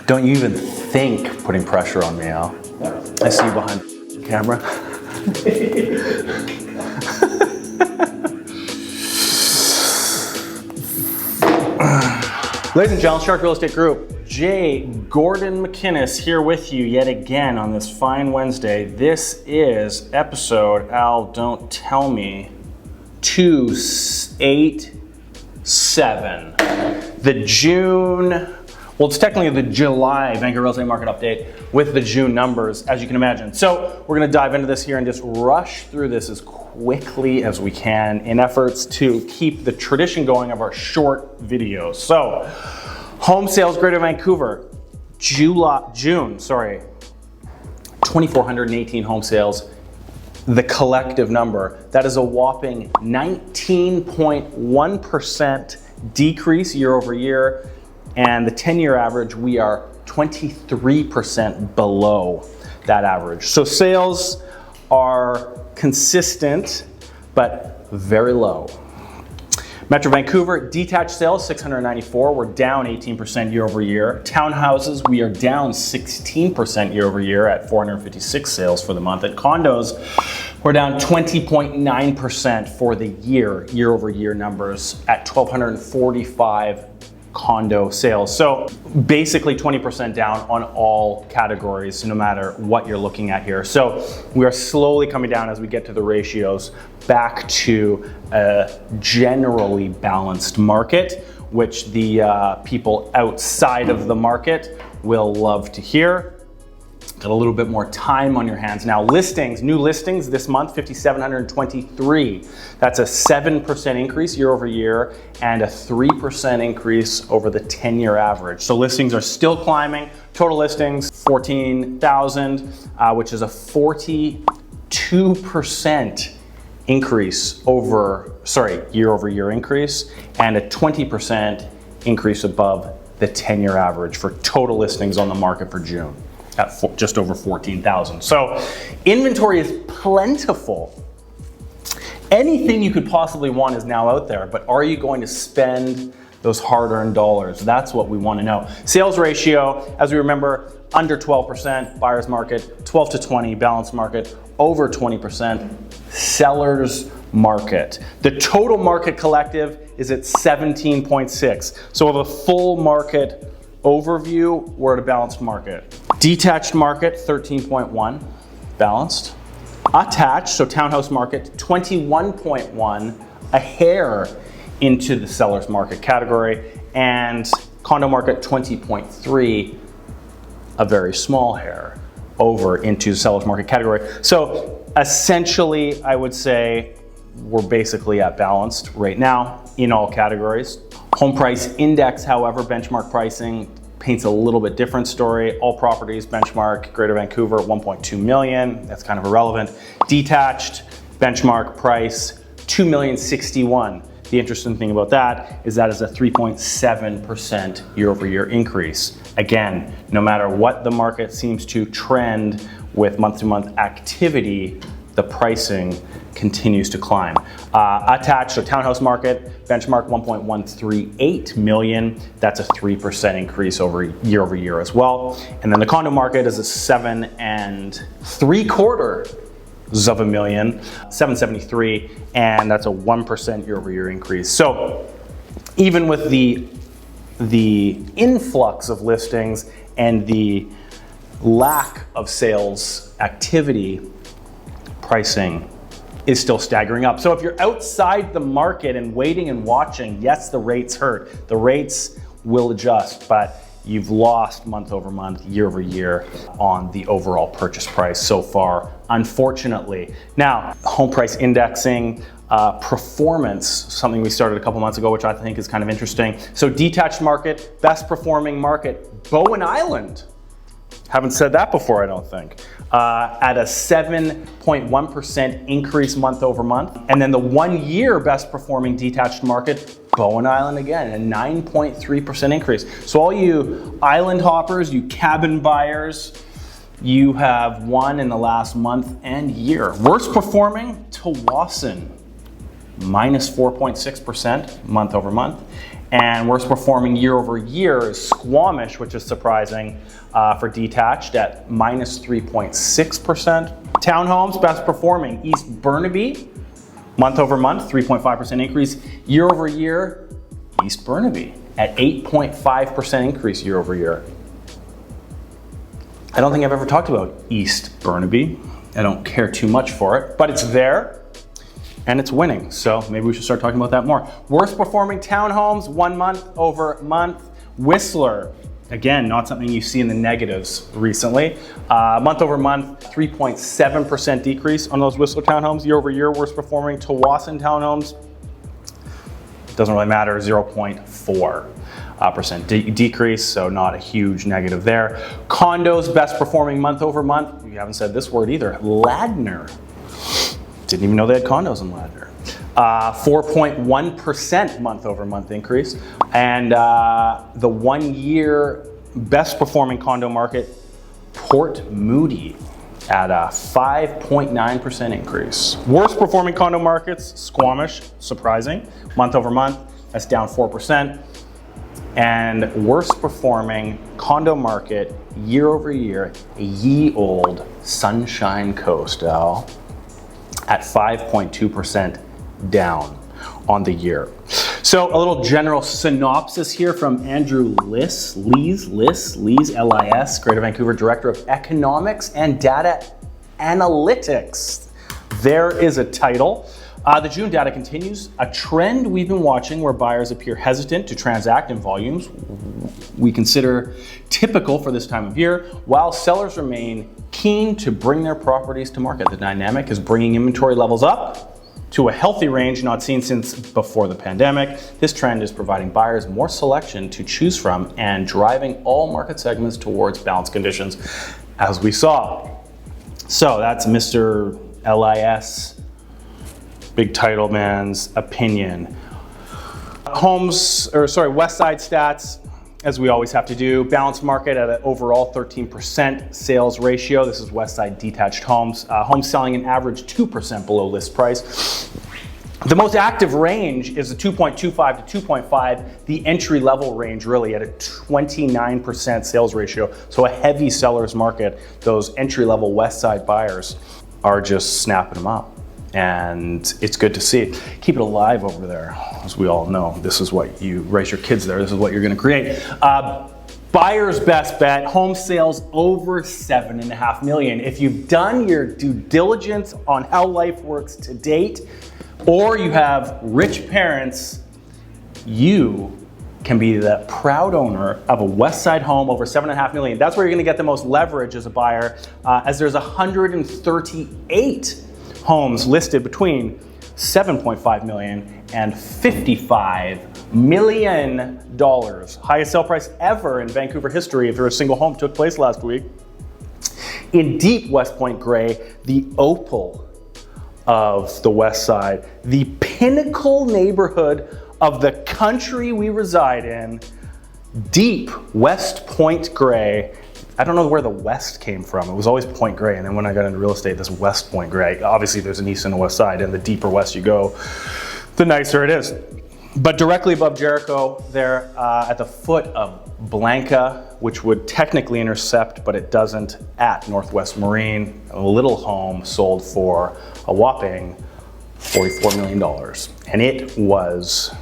Don't you even think putting pressure on me, Al. I see you behind the camera. Ladies and gentlemen, Shark Real Estate Group, J. Gordon McInnes here with you yet again on this fine Wednesday. This is episode, Al, don't tell me, 287. The June, well, it's technically the July Vancouver real estate market update with the June numbers, as you can imagine. So we're gonna dive into this here and just rush through this as quickly as we can in efforts to keep the tradition going of our short videos. So, home sales Greater Vancouver, June, 2,418 home sales. The collective number, that is a whopping 19.1% decrease year over year. And the 10-year average, we are 23% below that average. So sales are consistent, but very low. Metro Vancouver, detached sales, 694. We're down 18% year over year. Townhouses, we are down 16% year over year at 456 sales for the month. At condos, we're down 20.9% for the year over year numbers at 1,245 condo sales. So basically 20% down on all categories, no matter what you're looking at here. So we are slowly coming down as we get to the ratios back to a generally balanced market, which the people outside of the market will love to hear. Got a little bit more time on your hands. Now listings, new listings this month, 5,723. That's a 7% increase year over year and a 3% increase over the 10-year average. So listings are still climbing. Total listings, 14,000, which is a 42% increase year over year increase and a 20% increase above the 10-year average for total listings on the market for June at just over 14,000. So inventory is plentiful. Anything you could possibly want is now out there, but are you going to spend those hard-earned dollars? That's what we want to know. Sales ratio, as we remember, under 12%, buyer's market, 12 to 20, balanced market, over 20%, seller's market. The total market collective is at 17.6. So with a full market overview, we're at a balanced market. Detached market, 13.1, balanced. Attached, so townhouse market, 21.1, a hair into the seller's market category. And condo market, 20.3, a very small hair over into the seller's market category. So essentially, I would say we're basically at balanced right now in all categories. Home price index, however, benchmark pricing paints a little bit different story. All properties benchmark Greater Vancouver 1.2 million. That's kind of irrelevant. Detached benchmark price 2,061,000. The interesting thing about that is a 3.7% year over year increase. Again, no matter what the market seems to trend with month to month activity, the pricing continues to climb. Attached, so townhouse market, benchmark 1.138 million. That's a 3% increase over year as well. And then the condo market is a 7.75 million, 773, and that's a 1% year over year increase. So even with the influx of listings and the lack of sales activity, pricing is still staggering up. So if you're outside the market and waiting and watching, yes, the rates hurt. The rates will adjust, but you've lost month over month, year over year on the overall purchase price so far, unfortunately. Now, home price indexing, performance, something we started a couple months ago, which I think is kind of interesting. So detached market, best performing market, Bowen Island. Haven't said that before, I don't think. At a 7.1% increase month over month. And then the 1 year best performing detached market, Bowen Island again, a 9.3% increase. So all you island hoppers, you cabin buyers, you have won in the last month and year. Worst performing, Tawasin, minus 4.6% month over month. And worst performing year over year is Squamish, which is surprising for detached at minus 3.6%. Townhomes, best performing, East Burnaby, month over month, 3.5% increase. Year over year, East Burnaby at 8.5% increase year over year. I don't think I've ever talked about East Burnaby. I don't care too much for it, but it's there and it's winning. So maybe we should start talking about that more. Worst performing townhomes, 1 month over month. Whistler, again, not something you see in the negatives recently. Month over month, 3.7% decrease on those Whistler townhomes. Year over year, worst performing Tawasin townhomes, doesn't really matter, 0.4% decrease, so not a huge negative there. Condos, best performing month over month. We haven't said this word either. Ladner. Didn't even know they had condos in Ladner. 4.1% month over month increase. And the 1 year best performing condo market, Port Moody, at a 5.9% increase. Worst performing condo markets, Squamish, surprising, month over month, that's down 4%. And worst performing condo market year over year, ye old Sunshine Coast, Al, at 5.2% down on the year. So a little general synopsis here from Andrew Liss, L-I-S, Greater Vancouver Director of Economics and Data Analytics. There is a title. The June data continues a trend we've been watching where buyers appear hesitant to transact in volumes we consider typical for this time of year, while sellers remain keen to bring their properties to market. The dynamic is bringing inventory levels up to a healthy range not seen since before the pandemic. This trend is providing buyers more selection to choose from and driving all market segments towards balanced conditions, as we saw. So that's Mr. LIS, big title man's opinion. West Side stats, as we always have to do. Balanced market at an overall 13% sales ratio. This is West Side detached homes. Homes selling an average 2% below list price. The most active range is the 2.25 to 2.5, the entry level range really at a 29% sales ratio. So a heavy seller's market. Those entry level West Side buyers are just snapping them up. And it's good to see. Keep it alive over there. As we all know, this is what you raise your kids there. This is what you're going to create. Buyer's best bet, home sales over $7.5 million. If you've done your due diligence on how life works to date, or you have rich parents, you can be the proud owner of a West Side home over $7.5 million. That's where you're going to get the most leverage as a buyer, as there's 138 homes listed between $7.5 million and $55 million. Highest sale price ever in Vancouver history if a single home took place last week. In deep West Point gray, the opal of the West Side, the pinnacle neighborhood of the country we reside in, deep West Point gray. I don't know where the West came from. It was always Point Grey, and then when I got into real estate, this West Point Grey. Obviously, there's an East and a West Side, and the deeper west you go, the nicer it is. But directly above Jericho, there at the foot of Blanca, which would technically intercept, but it doesn't, at Northwest Marine, a little home sold for a whopping $44 million. And it was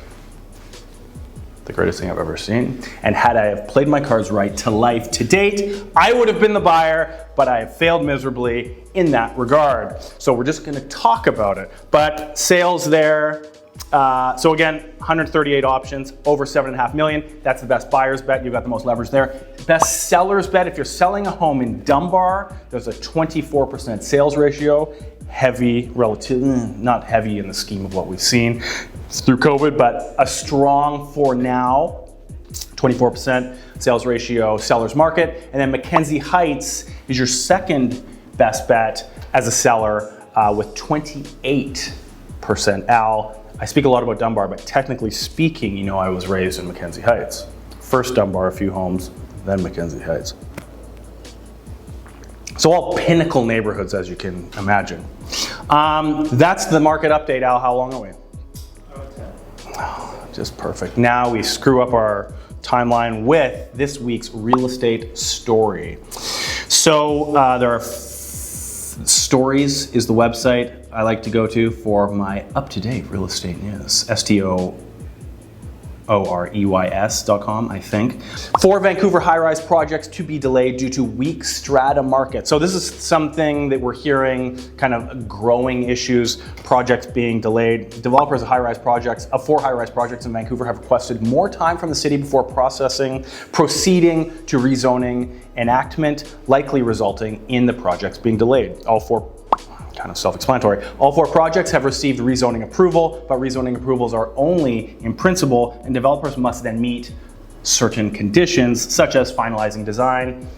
the greatest thing I've ever seen. And had I have played my cards right to life to date, I would have been the buyer, but I have failed miserably in that regard. So we're just gonna talk about it. But sales there, so again, 138 options, over $7.5 million. That's the best buyer's bet. You've got the most leverage there. Best seller's bet, if you're selling a home in Dunbar, there's a 24% sales ratio. Heavy, not heavy in the scheme of what we've seen through COVID, but a strong for now, 24% sales ratio, seller's market. And then McKenzie Heights is your second best bet as a seller with 28%. Al, I speak a lot about Dunbar, but technically speaking, you know, I was raised in McKenzie Heights. First Dunbar, a few homes, then McKenzie Heights. So all pinnacle neighborhoods, as you can imagine. That's the market update, Al. How long are we? just perfect. Now we screw up our timeline with this week's real estate story. So there are Stories is the website I like to go to for my up-to-date real estate news. STOREYS.com, I think. 4 Vancouver high-rise projects to be delayed due to weak strata market. So this is something that we're hearing, kind of growing issues, projects being delayed. Developers of high-rise projects, of 4 high-rise projects in Vancouver have requested more time from the city before proceeding to rezoning enactment, likely resulting in the projects being delayed. All 4 kind of self-explanatory. All 4 projects have received rezoning approval, but rezoning approvals are only in principle, and developers must then meet certain conditions, such as finalizing design,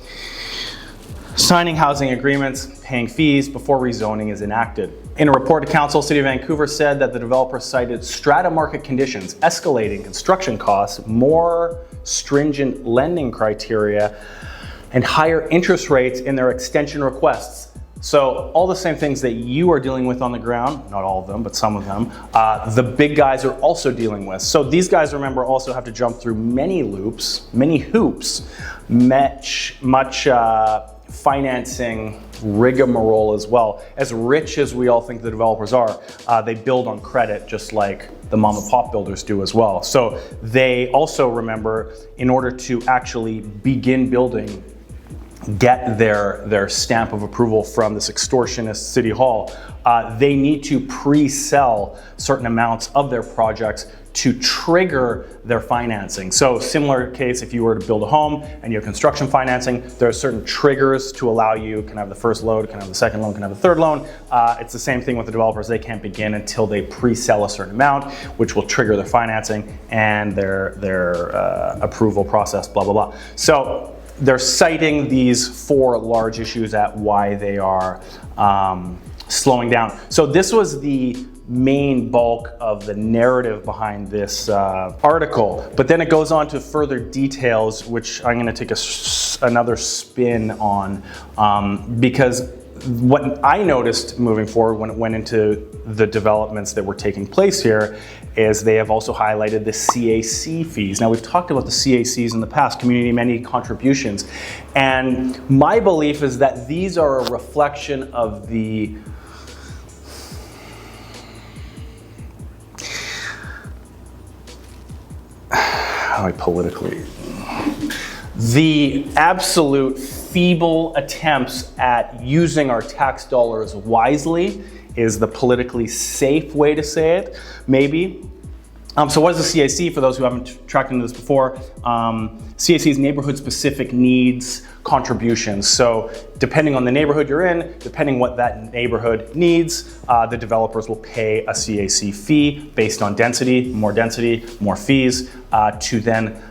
signing housing agreements, paying fees before rezoning is enacted. In a report to Council, City of Vancouver said that the developer cited strata market conditions, escalating construction costs, more stringent lending criteria, and higher interest rates in their extension requests. So all the same things that you are dealing with on the ground, not all of them, but some of them, the big guys are also dealing with. So these guys, remember, also have to jump through many hoops, much financing rigmarole as well. As rich as we all think the developers are, they build on credit just like the mom and pop builders do as well. So they also, remember, in order to actually begin building, get their stamp of approval from this extortionist city hall, they need to pre-sell certain amounts of their projects to trigger their financing. So similar case, if you were to build a home and you have construction financing, there are certain triggers to allow you, can have the first loan, can have the second loan, can have the third loan. It's the same thing with the developers. They can't begin until they pre-sell a certain amount, which will trigger their financing and their approval process, blah, blah, blah. So they're citing these 4 large issues at why they are slowing down. So this was the main bulk of the narrative behind this article, but then it goes on to further details, which I'm going to take another spin on, because what I noticed moving forward when it went into the developments that were taking place here is they have also highlighted the CAC fees. Now, we've talked about the CACs in the past, community amenity contributions, and my belief is that these are a reflection of the the absolute feeble attempts at using our tax dollars wisely is the politically safe way to say it, maybe. So what is the CAC, for those who haven't tracked into this before? CAC is neighborhood-specific needs contributions. So depending on the neighborhood you're in, depending what that neighborhood needs, the developers will pay a CAC fee based on density, more fees, to then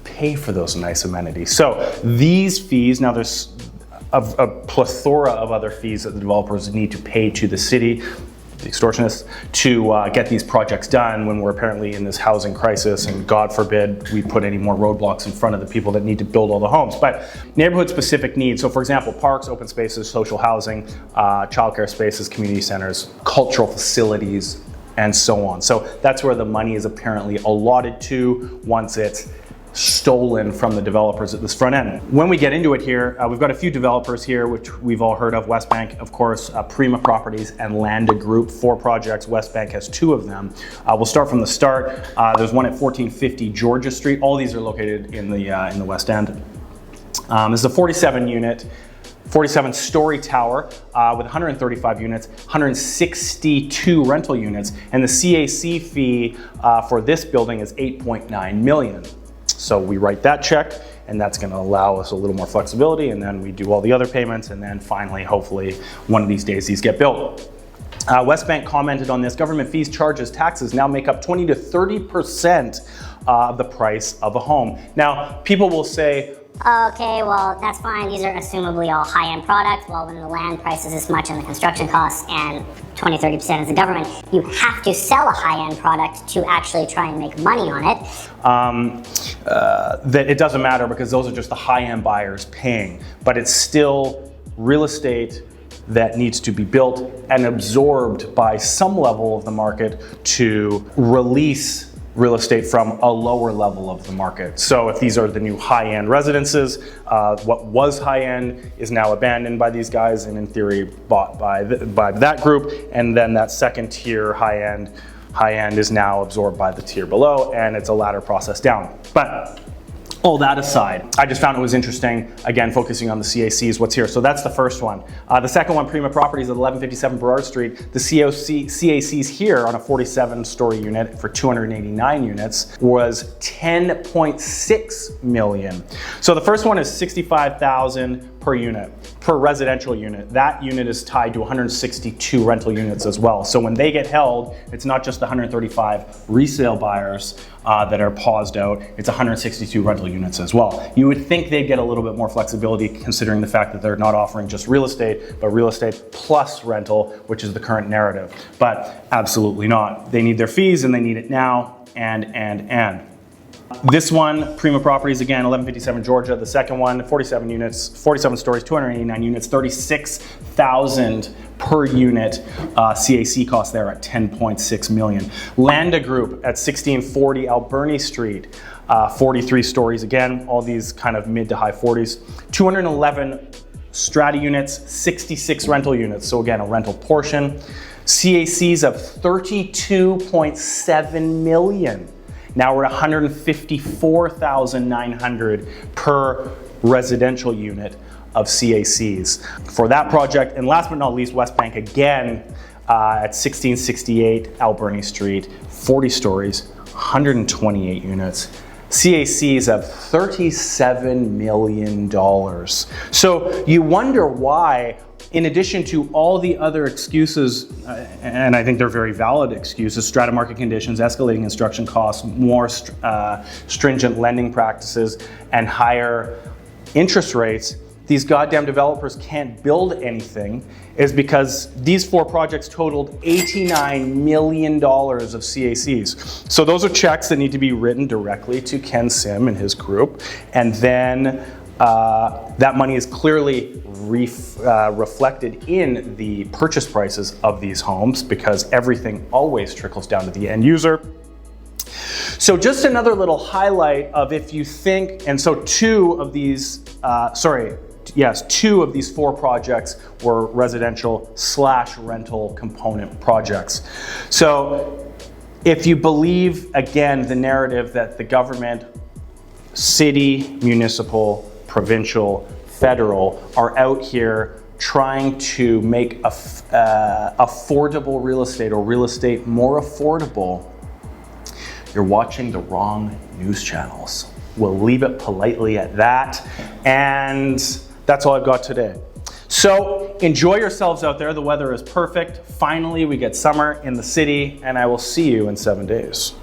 pay for those nice amenities. So these fees, now there's a plethora of other fees that the developers need to pay to the city, the extortionists, to get these projects done when we're apparently in this housing crisis, and God forbid we put any more roadblocks in front of the people that need to build all the homes. But neighborhood specific needs, so for example, parks, open spaces, social housing, childcare spaces, community centers, cultural facilities, and so on. So that's where the money is apparently allotted to once it's stolen from the developers at this front end. When we get into it here, we've got a few developers here, which we've all heard of. Westbank, of course, Prima Properties and Landa Group, 4 projects. Westbank has 2 of them. We'll start from the start. There's one at 1450 Georgia Street. All these are located in the West End. This is a 47-story tower with 135 units, 162 rental units, and the CAC fee for this building is $8.9 million. So we write that check, and that's going to allow us a little more flexibility, and then we do all the other payments, and then finally, hopefully, one of these days these get built. Westbank commented on this. Government fees, charges, taxes now make up 20 to 30% of the price of a home. Now, people will say, okay, well, that's fine. These are assumably all high-end products. Well, when the land price is this much and the construction costs and 20-30% is the government, you have to sell a high-end product to actually try and make money on it. That it doesn't matter because those are just the high-end buyers paying. But it's still real estate that needs to be built and absorbed by some level of the market to release real estate from a lower level of the market. So if these are the new high-end residences, what was high-end is now abandoned by these guys and in theory bought by that group, and then that second tier high-end is now absorbed by the tier below, and it's a ladder process down. But all that aside, I just found it was interesting, again, focusing on the CACs, what's here. So that's the first one. The second one, Prima Properties at 1157 Burrard Street. The CACs here on a 47-story unit for 289 units was 10.6 million. So the first one is 65,000 per unit, per residential unit. That unit is tied to 162 rental units as well. So when they get held, it's not just the 135 resale buyers that are paused out, it's 162 rental units as well. You would think they'd get a little bit more flexibility considering the fact that they're not offering just real estate, but real estate plus rental, which is the current narrative. But absolutely not. They need their fees and they need it now, and. This one, Prima Properties, again, 1157 Georgia. The second one, 47 units, 47 stories, 289 units, 36,000 per unit. CAC cost there at 10.6 million. Landa Group at 1640 Alberni Street, 43 stories. Again, all these kind of mid to high 40s. 211 strata units, 66 rental units. So again, a rental portion. CACs of 32.7 million. Now we're at 154,900 per residential unit of CACs for that project. And last but not least, West Bank again at 1668 Alberni Street, 40 stories, 128 units. CACs of $37 million. So you wonder why, in addition to all the other excuses, and I think they're very valid excuses, strata market conditions, escalating construction costs, more stringent lending practices, and higher interest rates, these goddamn developers can't build anything, is because these four projects totaled $89 million of CACs. So those are checks that need to be written directly to Ken Sim and his group, and then that money is clearly reflected in the purchase prices of these homes because everything always trickles down to the end user. So just another little highlight of if you think, and so two of these four projects were residential/rental component projects. So if you believe, again, the narrative that the government, city, municipal, provincial, federal, are out here trying to make affordable real estate or real estate more affordable, you're watching the wrong news channels. We'll leave it politely at that. And that's all I've got today. So enjoy yourselves out there. The weather is perfect. Finally, we get summer in the city, and I will see you in 7 days.